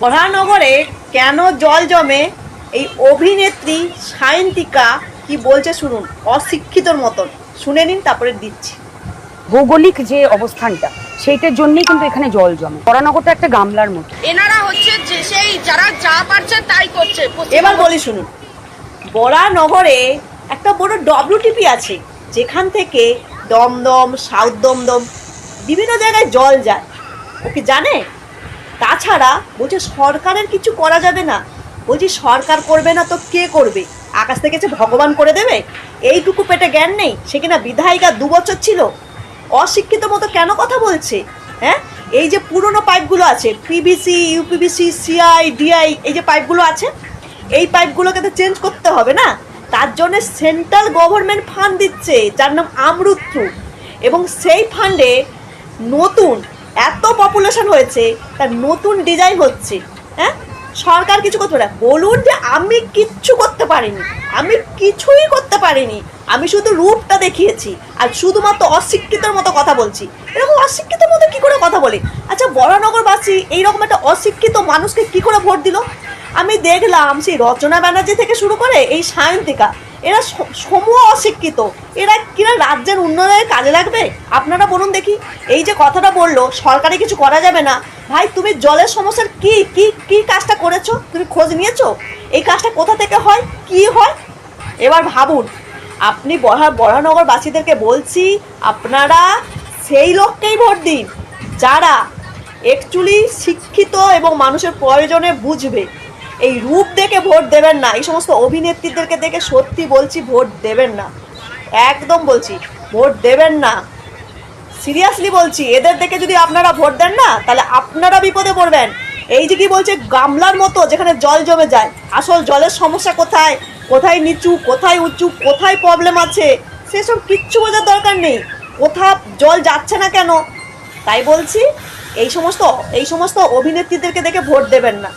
বরাহনগরে কেন জল জমে, এই অভিনেত্রী সায়ন্তিকা কি বলছে শুনুন, অশিক্ষিতর মতন শুনে নিন, তারপরে দিচ্ছি। ভৌগোলিক যে অবস্থানটা সেইটার জন্যই কিন্তু এখানে জল জমে। বরাহনগরটা একটা গামলার মতো। এনারা হচ্ছে যে সেই যারা যা পারছে তাই করছে। এবার বলি শুনুন, বরাহনগরে একটা বড় ডব্লিউটিপি আছে, যেখান থেকে দমদম, সাউথ দমদম বিভিন্ন জায়গায় জল যায়। ও কি জানে? তাছাড়া বলছে সরকারের কিছু করা যাবে না। বলছি সরকার করবে না তো কে করবে? আকাশ থেকে যে ভগবান করে দেবে? এইটুকু পেটে জ্ঞান নেই? সে কিনা বিধায়িকা 2 বছর ছিল। অশিক্ষিত মতো কেন কথা বলছে? হ্যাঁ, এই যে পুরনো পাইপগুলো আছে, পিভিসি, ইউপিভিসি, সিআই, ডিআই, এই যে পাইপগুলো আছে, এই পাইপগুলোকে তো চেঞ্জ করতে হবে না? তার জন্য সেন্ট্রাল গভর্নমেন্ট ফান্ড দিচ্ছে, যার নাম আমরুত্রু। এবং সেই ফান্ডে নতুন এত পপুলেশন হয়েছে, তার নতুন ডিজাইন হচ্ছে। হ্যাঁ, সরকার কিছু করতে পারে? বলুন যে আমি কিচ্ছু করতে পারিনি, আমি কিছুই করতে পারিনি, আমি শুধু রূপটা দেখিয়েছি আর শুধুমাত্র অশিক্ষিতর মতো কথা বলছি। এরকম অশিক্ষিতর মতো কি করে কথা বলে? আচ্ছা, বরাহনগরবাসী এইরকম একটা অশিক্ষিত মানুষকে কি করে ভোট দিল? আমি দেখলাম সেই রচনা ব্যানার্জি থেকে শুরু করে এই সায়ন্তিকা, এরা সমূহ অশিক্ষিত। এরা কিনা রাজ্যের উন্নয়নের কাজে লাগবে? আপনারা বলুন দেখি। এই যে কথাটা বললো সরকারে কিছু করা যাবে না, ভাই তুমি জলের সমস্যার কি কি কি কাজটা করেছো? তুমি খোঁজ নিয়েছো এই কাজটা কোথা থেকে হয়, কি হয়? এবার ভাবুন, আপনি বরাহনগরবাসীদেরকে বলছি, আপনারা সেই লোককেই ভোট দিন যারা অ্যাকচুয়ালি শিক্ষিত এবং মানুষের প্রয়োজনে বুঝবে। এই রূপ দেখে ভোট দেবেন না, এই সমস্ত অভিনেত্রীদেরকে দেখে সত্যি বলছি ভোট দেবেন না, একদম বলছি ভোট দেবেন না, সিরিয়াসলি বলছি। এদের দেখে যদি আপনারা ভোট দেন না, তাহলে আপনারা বিপদে পড়বেন। এই যে কি বলছে গামলার মতো যেখানে জল জমে যায়, আসল জলের সমস্যা কোথায়, কোথায় নিচু, কোথায় উঁচু, কোথায় প্রবলেম আছে, সেসব কিচ্ছু বোঝার দরকার নেই। কোথা জল যাচ্ছে না কেন, তাই বলছি এই সমস্ত অভিনেত্রীদেরকে দেখে ভোট দেবেন না।